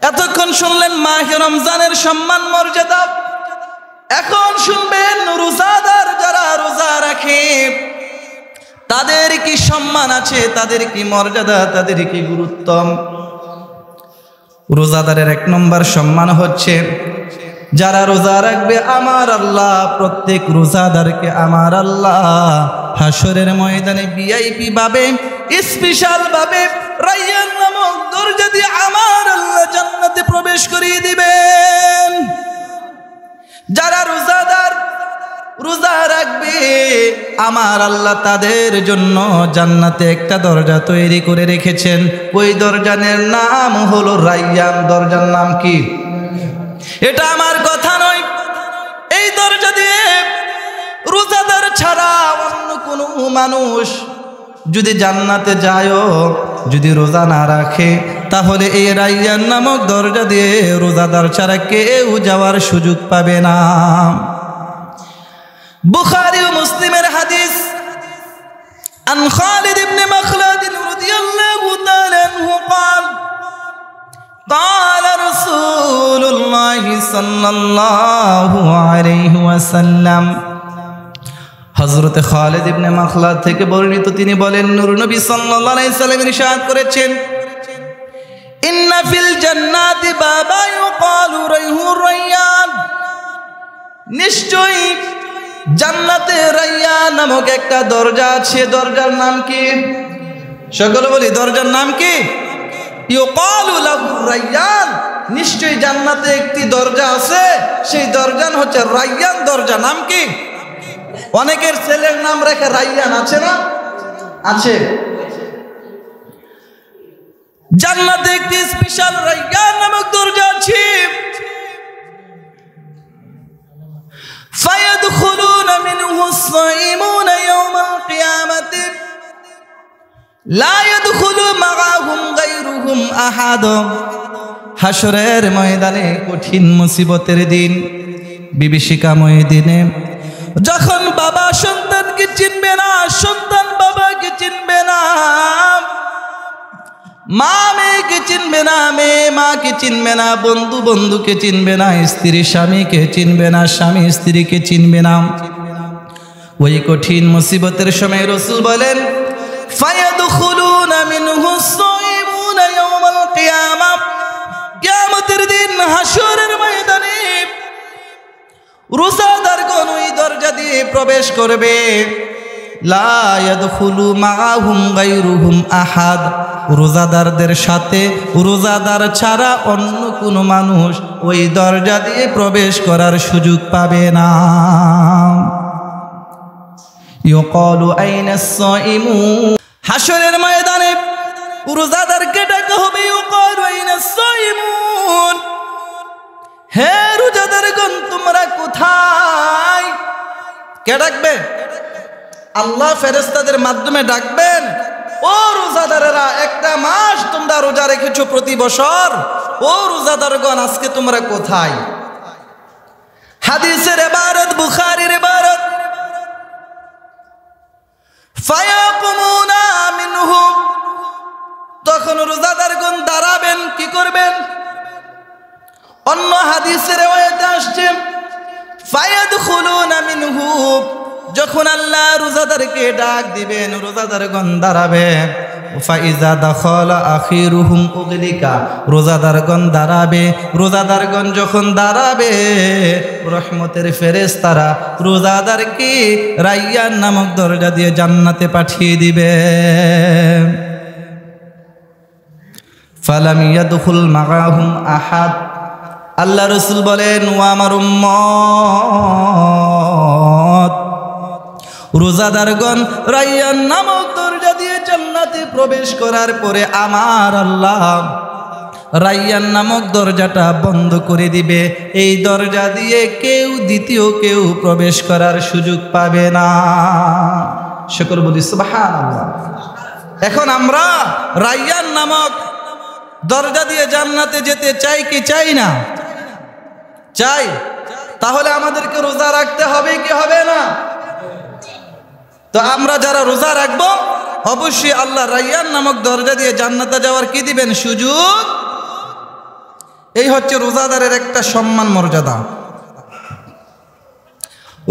এতক্ষণ শুনলেন মাহে রমজানের সম্মান মর্যাদা, এখন শুনবেন রোজাদার যারা রোজা রাখে তাদের কি সম্মান আছে, তাদের কি মর্যাদা, তাদের কি গুরুত্ব। রোজাদারের এক নম্বর সম্মান হচ্ছে যারা রোজা রাখবে আমার আল্লাহ প্রত্যেক রোজাদারকে আমার আল্লাহ হাসরের ময়দানে ভিআইপি ভাবে, স্পেশাল ভাবে রায়্যান নামক দরজা দিয়ে আমার আল্লাহ জান্নাতে প্রবেশ করিয়ে দিবেন। যারা রোজাদার রোজা রাখবে আমার আল্লাহ তাদের জন্য জান্নাতে একটা দরজা তৈরি করে রেখেছেন। ওই দরজার নাম হলো রায়্যান। দরজার নাম কি? এটা আমার কথা নয়। এই দরজা দিয়ে রোজাদার ছাড়া অন্য কোনো মানুষ যদি জান্নাতে যায়ও যদি রোজা না রাখে তাহলে এই রায়্যান নামক দরজা দিয়ে রোজাদার ছাড়া কেউ যাওয়ার সুযোগ পাবে না। বুখারী ও মুসলিমের হাদিস, আন খালিদ ইবনে মাখলাদ রাদিয়াল্লাহু তাআলা আনহু قال قال رسول الله صلى الله عليه وسلم। হযরত খালিদ ইবনে মাখলাদ থেকে বর্ণিত, তিনি বলেন নূর নবী সাল্লাল্লাহু আলাইহি সাল্লাম ইরশাদ করেছেন, ইন্না ফিল জান্নাতি বাবা ইউকালু রাইহুর রায়্যান। নিশ্চয়ই জান্নাতে রায়্যান নামক একটা দরজা আছে। দরজার নাম কি? সকলে বলি, দরজার নাম কি? ইউকালু লাহু রায়্যান। নিশ্চয়ই জান্নাতে একটি দরজা আছে, সেই দরজান হচ্ছে রায়্যান দরজা। নাম কি? অনেকের ছেলের নাম রেখে রায়্যান, আছে না? আছে। জান্নাতে একটি স্পেশাল রায়্যান নামক দরজা আছে। ফায়াদখুলুনা মিনহু আস-সাইমুনা ইয়াওমাল কিয়ামাতি লা ইয়াদখুলু মাআহুম গায়রুহুম আহাদ। হাসরের ময়দানে কঠিন মুসিবতের দিন, বিভীষিকাময় দিনে যখন বাবা সন্তানকে চিনবে না, সন্তান বাবাকে চিনবে না, মা মেয়েকে চিনবে না, মেয়ে মাকে চিনবে না, বন্ধু বন্ধুকে চিনবে না, স্ত্রী স্বামীকে চিনবে না, স্বামী স্ত্রীকে চিনবে না, ওই কঠিন মুসিবতের সময় রাসূল বলেন ফায়াদখুলুনা মিনহু আস-সাইমুনা ইয়াওমাল কিয়ামা। কিয়ামতের দিন হাসরের ময়দানে রোজাদারগণ ওই দরজা দিয়ে প্রবেশ করবে। লা ইয়াদখুলু মাআহুম গায়রুহুম আহাদ। রোজাদারদের সাথে রোজাদার ছাড়া অন্য কোনো মানুষ ওই দরজা দিয়ে প্রবেশ করার সুযোগ পাবে না। ইউকালু আইনা আস-সাইমুন। হাসরের ময়দানে রোজাদারকে ডাকা হবে, ইউকালু আইনা আস-সাইমুন। হে রোজাদারগণ তোমরা কোথায়? কে ডাকবে? আল্লাহ ফেরেশতাদের মাধ্যমে ডাকবেন, ও রোজাদারেরা একটা মাস তোমরা রোজা রেখেছো প্রতি বছর, ও রোজাদারগণ আজকে তোমরা কোথায়? হাদিসের ইবারত, বুখারীর ইবারত, ফায়াকুমুনা মিনহু। তখন রোজাদারগণ দাঁড়াবেন, কি করবেন? অন্য হাদিসের riwayate আসছে ফায়াদখুলুনা মিনহু। যখন আল্লাহ রোজাদারকে ডাক দিবেন রোজাদারগণ দাঁড়াবে। ফাইজা দাখালা আখিরুহুম উগলিকা। রোজাদারগণ দাঁড়াবে। রোজাদারগণ যখন দাঁড়াবে রহমতের ফেরেশতারা রোজাদারকে রায়্যান নামক দরজা দিয়ে জান্নাতে পাঠিয়ে দিবে। ফালাম ইয়াদখুল মাআহুম আহাদ। আল্লাহ রাসূল বলেন, ও আমার উম্মত, রোজাদারগণ রায়্যান নামক দরজা দিয়ে জান্নাতে প্রবেশ করার পরে আমার আল্লাহ রায়্যান নামক দরজাটা বন্ধ করে দিবে। এই দরজা দিয়ে কেউ দ্বিতীয় কেউ প্রবেশ করার সুযোগ পাবে না। শুকর বলি সুবহানাল্লাহ। এখন আমরা রায়্যান নামক দরজা দিয়ে জান্নাতে যেতে চাই কি চাই না? চাই। তাহলে আমাদেরকে রোজা রাখতে হবে কি হবে না? তো আমরা যারা রোজা রাখবো অবশ্যই আল্লাহ রায়্যান নামক দরজা দিয়ে জান্নাতে যাওয়ার কি দিবেন? সুযোগ। এই হচ্ছে রোজাদারের একটা সম্মান মর্যাদা।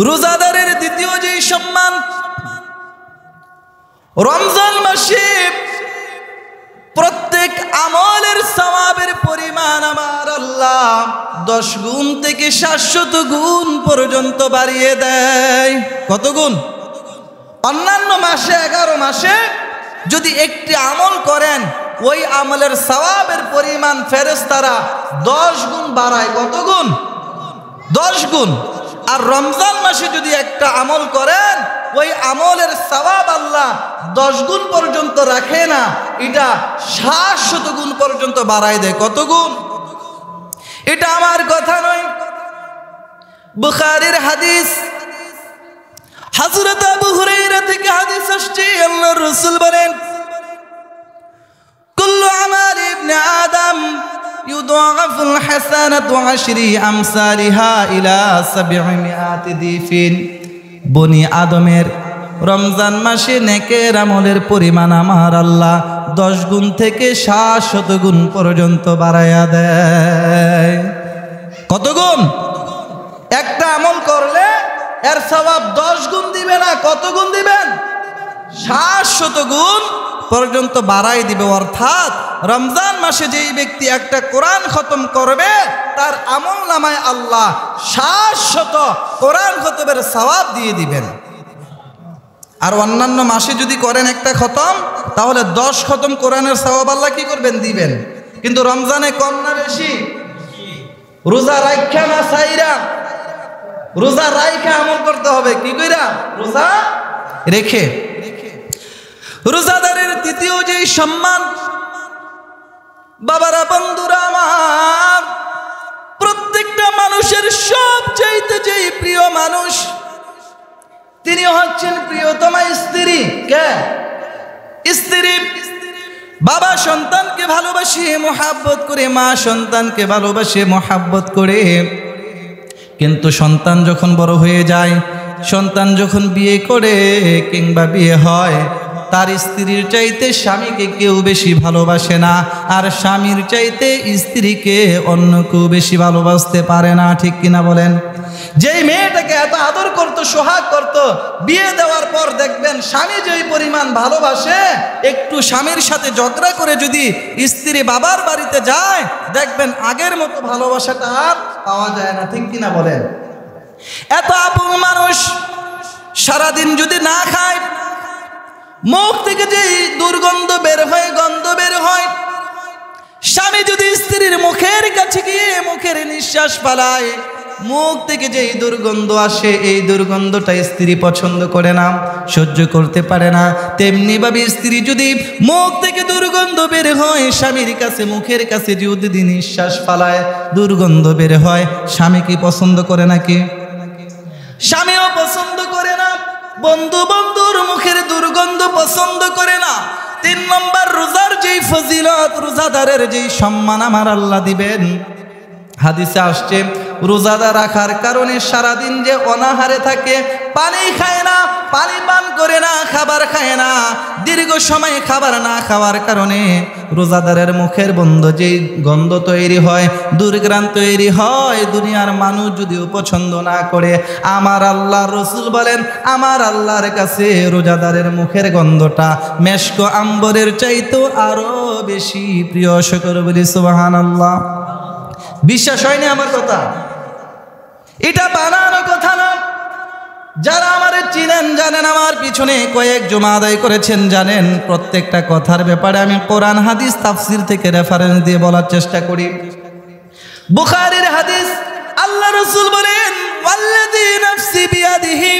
রোজাদারের দ্বিতীয় যে সম্মান, রমজান মাসে প্রত্যেক আমলের সওয়াবের পরিমাণ আমার আল্লাহ 10 গুণ থেকে 700 গুণ পর্যন্ত বাড়িয়ে দেয়। কত গুণ? অন্যান্য মাসে 11 মাসে যদি একটি আমল করেন ওই আমলের সওয়াবের পরিমাণ ফেরেশতারা 10 গুণ বাড়ায়। কত গুণ? 10 গুণ। আর রমজান মাসে যদি একটা আমল করেন ওই আমলের সওয়াব আল্লাহ 10 গুণ পর্যন্ত রাখে না, এটা 700 গুণ পর্যন্ত বাড়ায় দেয়। কত গুণ? এটা আমার কথা নয়, বুখারীর হাদিস। হযরত আবু হুরায়রা থেকে হাদিস আসছে, আল্লাহর রাসূল বলেন, কুল্লু আমাল ইবনে আদম ইউদাআফুল হাসানাতু 10 আমসালিহা ইলা 700 দিফিন। বনি আদমের রমজান মাসে নেকের আমলের পরিমাণ আমার আল্লাহ 10 গুণ থেকে 700 গুণ পর্যন্ত বাড়ায়া দেয়। কত গুণ? একটা আমল করলে এর সওয়াব 10 গুণ দিবে না, কত গুণ দিবেন? 700 গুণ পর্যন্ত বাড়াই দিবে। অর্থাৎ রমজান মাসে যেই ব্যক্তি একটা কোরআন খতম করবে তার আমল নামায় আল্লাহ 700 কোরআন খতমের সওয়াব দিয়ে দিবেন। আর অন্যান্য মাসে যদি করেন একটা খতম, তাহলে 10 খতম কোরআনের সওয়াব আল্লাহ কি করবেন? দিবেন। কিন্তু রমজানে কম না বেশি? রোজা রাখা না সাইরা? রোজা রাখা আমল করতে হবে। কি কইরা? রোজা রেখে। রোজাদারের তৃতীয় যে সম্মান, বাবারা, বন্ধুরা আমার, প্রত্যেকটা মানুষের সবচাইতে যেই প্রিয় মানুষ তিনি হচ্ছেন প্রিয়তমা স্ত্রী। কে? স্ত্রী। বাবা সন্তানকে ভালোবাসে, মোহাব্বত করে, মা সন্তানকে ভালোবাসে, মোহাব্বত করে। কিন্তু সন্তান যখন বড় হয়ে যায়, সন্তান যখন বিয়ে করে কিংবা বিয়ে হয়, তার স্ত্রীর চাইতে স্বামীকে কেউ বেশি ভালোবাসে না, আর স্বামীর চাইতে স্ত্রীকে অন্য কেউ বেশি ভালোবাসতে পারে না। ঠিক কিনা বলেন? যেই মেয়েটাকে এত আদর করতো, সোহাগ করতো, বিয়ে দেওয়ার পর দেখবেন স্বামী যেই পরিমাণ ভালোবাসে, একটু স্বামীর সাথে ঝগড়া করে যদি স্ত্রী বাবার বাড়িতে যায়, দেখবেন আগের মতো ভালোবাসাটা আর পাওয়া যায় না। ঠিক কিনা বলেন? এত আপন মানুষ সারাদিন যদি না খায়, মুখ থেকে যেই দুর্গন্ধ বের হয়, গন্ধ বের হয়, স্বামী যদি স্ত্রীর মুখের কাছে গিয়ে মুখের নিঃশ্বাস ফালায়, মুখ থেকে যেই দুর্গন্ধ আসে, এই দুর্গন্ধটা স্ত্রী পছন্দ করে না, সহ্য করতে পারে না। তেমনি ভাবে স্ত্রী যদি মুখ থেকে দুর্গন্ধ বের হয়, স্বামীর কাছে মুখের কাছে যদি নিঃশ্বাস ফালায়, দুর্গন্ধ বের হয়, স্বামী কি পছন্দ করে নাকি? স্বামীও পছন্দ করে না। বন্ধু বন্ধুর মুখের দুর্গন্ধ পছন্দ করে না। 3 নম্বর, রোজার যেই ফজিলত, রোজাদারের যেই সম্মান আমার আল্লাহ দিবেন। হাদিসে আসছে, রোজাদার রাখার কারণে সারাদিন যে অনাহারে থাকে, পানি খায় না, পানি পান করে না, খাবার খায় না, দীর্ঘ সময় খাবার না খাওয়ার কারণে রোজাদারের মুখের যেই গন্ধ তৈরি হয়, দুর্ঘ্রাণ তৈরি হয়, দুনিয়ার মানুষ যদিও পছন্দ না করে, আমার আল্লাহর রাসূল বলেন আমার আল্লাহর কাছে রোজাদারের মুখের গন্ধটা মেশক আম্বরের চাইতেও আরো বেশি প্রিয়। সকলে বলি সুবহানাল্লাহ। বিশ্বাস হয়নি আমার কথা? এটা বানানো কথা না। যারা আমারে চিনেন জানেন, আমার পিছনে কয়েক জুমা আদায় করেছেন, জানেন প্রত্যেকটা কথার ব্যাপারে আমি কোরআন হাদিস তাফসীর থেকে রেফারেন্স দিয়ে বলার চেষ্টা করি। বুখারীর হাদিস, আল্লাহ রাসূল বলেন, ওয়াল্লাযী নাফসি বিয়াদিহি,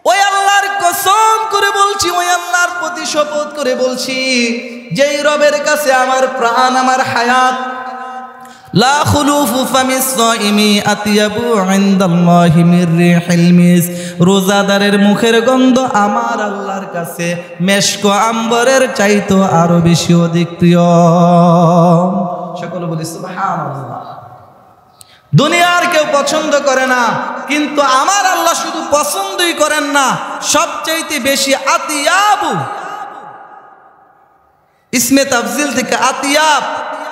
ওই আল্লাহর কসম করে বলছি, ওই আল্লাহর প্রতি শপথ করে বলছি, যেই রবের কাছে আমার প্রাণ, আমার হায়াত, লা খুলুফু ফামিস সাইমি আতিয়াবু ইনদাল্লাহি মির রিহিল মিস, রোজাদারের মুখের গন্ধ আমার আল্লাহর কাছে মেশক আম্বরের চাইতো আরো বেশি অধিক প্রিয়। সকলে বলি সুবহানাল্লাহ। দুনিয়ার কেউ পছন্দ করে না, কিন্তু আমার আল্লাহ শুধু পছন্দই করেন না, সবচাইতে বেশি আতিয়াবু, ইসমে তাফজিল থেকে আতিয়াব,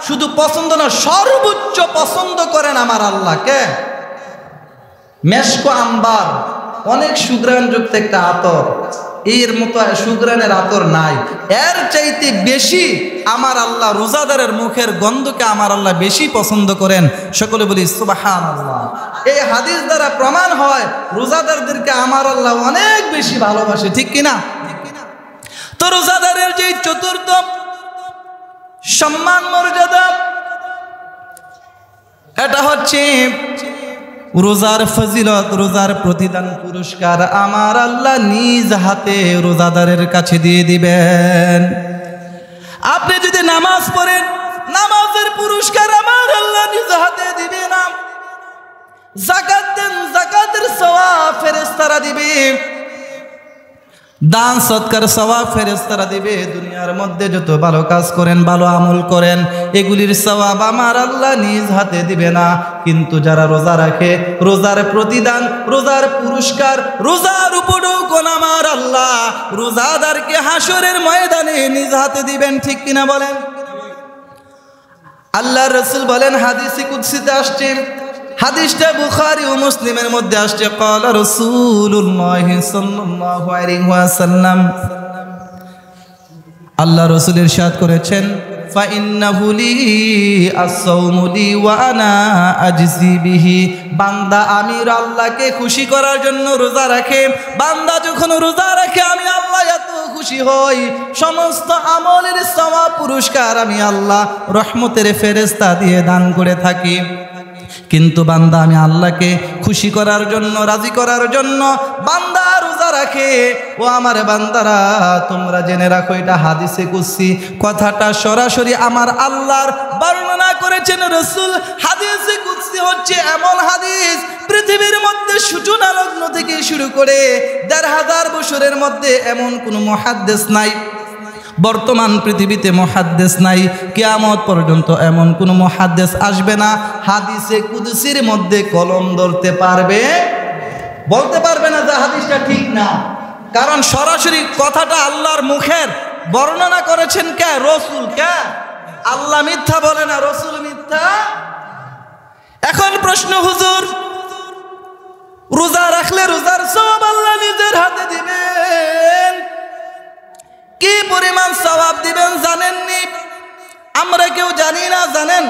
শুধু পছন্দ না, সর্বোচ্চ পছন্দ করেন আমার আল্লাহকে। মেশকো আম্বার, অনেক সুগ্রাণযুক্ত একটা আতর, এর মতো সুগ্রাণের আতর নাই। এর চাইতে বেশি আমার আল্লাহ রোজাদারের মুখের গন্ধকে আমার আল্লাহ বেশি পছন্দ করেন। সকলে বলি সুবহানাল্লাহ। এই হাদিস দ্বারা প্রমাণ হয় রোজাদারদেরকে আমার আল্লাহ অনেক বেশি ভালোবাসে, ঠিক কিনা? তো রোজাদারের যে চতুর্থ সম্মান মর্যাদা, এটা হচ্ছে রোজার ফজিলত, রোজার প্রতিদান পুরস্কার আমার আল্লাহ নিজ হাতে রোজাদারের কাছে দিয়ে দিবেন। আপনি যদি নামাজ পড়েন, নামাজের পুরস্কার আমার আল্লাহ নিজ হাতে দিবে না। যাকাত দেন, যাকাতের সওয়াব ফেরেশতারা দিবে। দান সৎকার সওয়াব ফেরেশতারা দিবে। দুনিয়ার মধ্যে যত ভালো কাজ করেন, ভালো আমল করেন, এগুলির সওয়াব আমার আল্লাহ নিজ হাতে দিবে না। কিন্তু যারা রোজা রাখে, রোজার প্রতিদান, রোজার পুরস্কার, রোজার উপঢৌকন আমার আল্লাহ রোজাদারকে হাসরের ময়দানে নিজ হাতে দিবেন, ঠিক কিনা বলেন? আল্লাহর রাসূল বলেন, হাদিসে কুদসিতে আসছে, হাদিসটা বুখারী ও মুসলিমের মধ্যে আসছে, ক্বালা রাসূলুল্লাহ সাল্লাল্লাহু আলাইহি ওয়াসাল্লাম, আল্লাহ রাসূল ইরশাদ করেছেন, ফা ইন্নাহু লি আস-সাওমু লি ওয়া আনা আজজি বিহি। বান্দা আমির আল্লাহকে খুশি করার জন্য রোজা রাখে। বান্দা যখন রোজা রাখে আমি আল্লাহ এত খুশি হই, সমস্ত আমলের সওয়াব পুরস্কার আমি আল্লাহ রহমতের ফেরেশতা দিয়ে দান করে থাকি। কিন্তু বান্দা আমি আল্লাহকে খুশি করার জন্য, রাজি করার জন্য বান্দা রোজা রাখে। ও আমার বান্দারা, তোমরা জেনে রাখো এটা হাদিসে কুদসি, কথাটা সরাসরি আমার আল্লাহর বর্ণনা করেছেন রাসূল। হাদিসে কুদসি হচ্ছে এমন হাদিস, পৃথিবীর মধ্যে সূচনা লগ্ন থেকে শুরু করে ১৫০০ বছরের মধ্যে এমন কোনো মুহাদ্দিস নাই, বর্তমান পৃথিবীতে মুহাদ্দিস নাই, কিয়ামত পর্যন্ত এমন কোনো মুহাদ্দিস আসবে না হাদিসে কুদসির মধ্যে কলম ধরতে পারবে, বলতে পারবে না যে হাদিসটা ঠিক না। কারণ সরাসরি কথাটা আল্লাহর মুখের বর্ণনা করেছেন কে? রাসূল। কে? আল্লাহ মিথ্যা বলে না, রাসূল মিথ্যা। এখন প্রশ্ন, হুজুর রোজা রাখলে রোজার সওয়াব আল্লাহ নিজের হাতে দিবেন, কি পরিমাণ সওয়াব দিবেন জানেননি? আমরা কেউ জানি না, জানেন?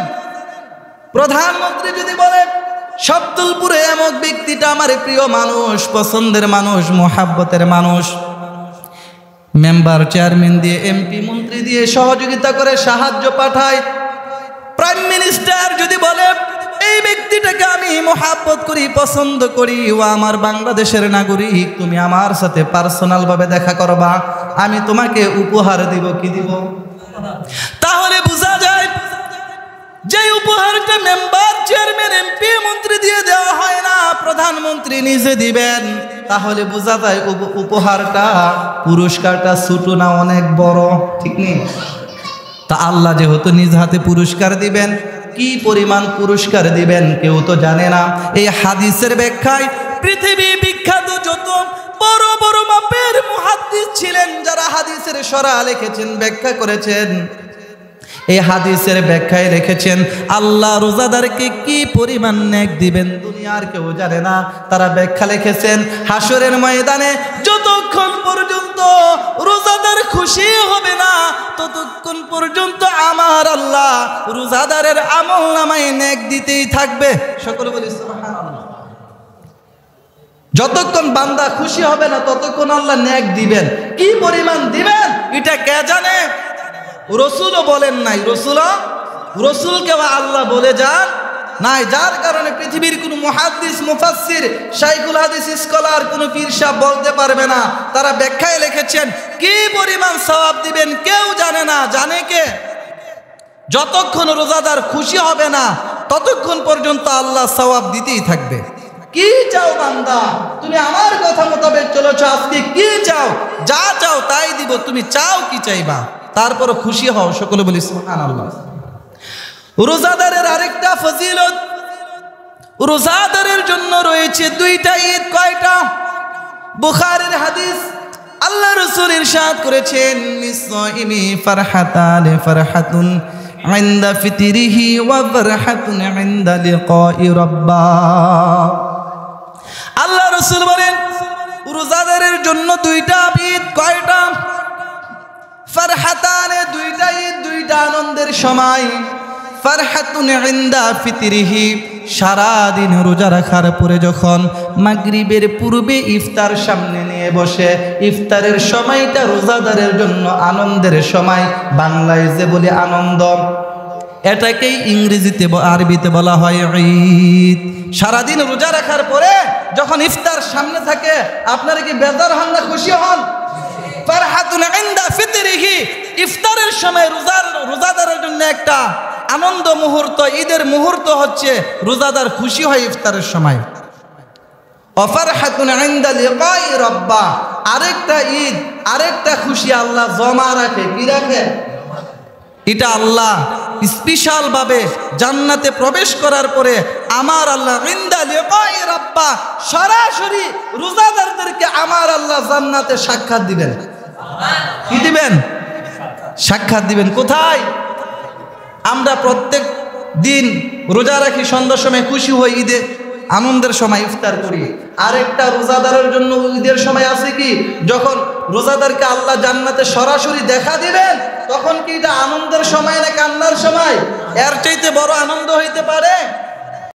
প্রধানমন্ত্রী যদি বলে শব্দুলপুরে এমক ব্যক্তিটা আমার প্রিয় মানুষ, পছন্দের মানুষ, মোহাব্বতের মানুষ, মেম্বার চেয়ারম্যান দিয়ে, এমপি মন্ত্রী দিয়ে সহযোগিতা করে, সাহায্য পাঠায়। প্রাইম মিনিস্টার যদি বলে এই ব্যক্তিটাকে আমি মোহাব্বত করি, পছন্দ করি, ও আমার বাংলাদেশের নাগরিক, তুমি আমার সাথে পার্সোনাল ভাবে দেখা করবা, আমি তোমাকে উপহার দিব। কি দিব? তাহলে বোঝা যায় যে উপহারটা মেম্বার চেয়ারম্যান এমপি মন্ত্রী দিয়ে দেওয়া হয় না, প্রধানমন্ত্রী নিজে দিবেন। তাহলে বোঝা যায় উপহারটা, পুরস্কারটা ছোট না অনেক বড়, ঠিক নেই? তা আল্লাহ যেহেতু নিজ হাতে পুরস্কার দিবেন, কি পরিমাণ পুরস্কার দিবেন কেউ তো জানে না। এই হাদিসের ব্যাখ্যায় পৃথিবী বিখ্যাত যত বড় বড় মাপের মুহাদ্দিস ছিলেন, যারা হাদিসের সরা লিখেছেন, ব্যাখ্যা করেছেন, এই হাদিসের ব্যাখ্যায় রেখেছেন আল্লাহ রোজাদারকে কি পরিমাণ নেক দিবেন দুনিয়ার কেউ জানে না। তারা ব্যাখ্যা লিখেছেন, হাসরের ময়দানে যতক্ষণ পর্যন্ত রোজাদার খুশি হবে না, ততক্ষণ পর্যন্ত আমার আল্লাহ রোজাদারের আমল নামায় নেক দিতেই থাকবে। সকলে বলি সুবহানাল্লাহ। যতক্ষণ বান্দা খুশি হবে না ততক্ষণ আল্লাহ নেক দিবেন। কি পরিমাণ দিবেন এটা কে জানে? রসুলও বলেন নাই, রসুলকে আল্লাহ বলে যান নাই। যার কারণে পৃথিবীর কোনো মুহাদ্দিস, মুফাসসির, শাইখুল হাদিস, স্কলার, কোনো পীর সাহেব বলতে পারবে না। তারা ব্যাখ্যায় লিখেছেন কি পরিমাণ সওয়াব দিবেন কেউ জানে না। জানে কে? যতক্ষণ রোজাদার খুশি হবে না ততক্ষণ পর্যন্ত আল্লাহ সওয়াব দিতেই থাকবে। কি চাও বান্দা? তুমি আমার কথা মোতাবেক চলেছো, আজকে কি চাও? যা চাও তাই দিব। তুমি চাও কি চাইবা? তারপর খুশি হও। সকলে বলি সুবহানাল্লাহ। রোজাদারের আরেকটা ফজিলত, রোজাদারের জন্য রয়েছে দুইটা ঈদ। কয়টা? বুখারীর হাদিস, আল্লাহ রাসূল ইরশাদ করেছেন, লিস-সাইমি ফারহাতান ফারহাতুন ইনদা ফিতরিহি ওয়া ফারহাতুন ইনদা লিকাই রাব্বাহ। আল্লাহ রাসূল বলেন রোজাদারের জন্য দুইটা ঈদ। কয়টা? ফারহাতানে, দুইটা ঈদ, দুইটা আনন্দের সময়। ফারহাতুন ইনদা ফিতরিহি, সারাদিন রোজা রাখার পরে যখন মাগরিবের পূর্বে ইফতার সামনে নিয়ে বসে, ইফতারের সময়টা রোজাদারের জন্য আনন্দের সময়। বাংলায় যে বলে আনন্দ, এটাকেই ইংরেজিতে আরবিতে বলা হয় ঈদ। সারাদিন রোজা রাখার পরে যখন ইফতার সামনে থাকে, আপনারা কি বেজার হন না খুশি হন? ফারহাতুন ইনদা ফিতরিহি, ইফতারের সময় রোজাদারের জন্য একটা আনন্দ মুহূর্ত, ঈদের মুহূর্ত হচ্ছে রোজাদার খুশি হয় ইফতারের সময়। ওয়াফারহাতুন ইনদা লিকাই রাব্বাহ, আরেকটা ঈদ, আরেকটা খুশি আল্লাহ জমা রাখে। কি রাখে? এটা আল্লাহ স্পেশাল ভাবে জান্নাতে প্রবেশ করার পরে আমার আল্লাহ ইনদা লিকাই রাব্বাহ, সরাসরি রোজাদারদেরকে আমার আল্লাহ জান্নাতে সাক্ষাৎ দিবেন। কি দিবেন? সাক্ষাৎ দিবেন। কোথায়? আমরা প্রত্যেক দিন রোজা রাখি, সন্ধ্যার সময় খুশি হই, ঈদে আনন্দের সময় ইফতার করি। আরেকটা রোজাদারের জন্য ঈদের সময় আছে কি, যখন রোজাদারকে আল্লাহ জান্নাতে সরাসরি দেখা দিবেন, তখন কি এটা আনন্দের সময় না কান্নার সময়? এর চাইতে বড় আনন্দ হইতে পারে?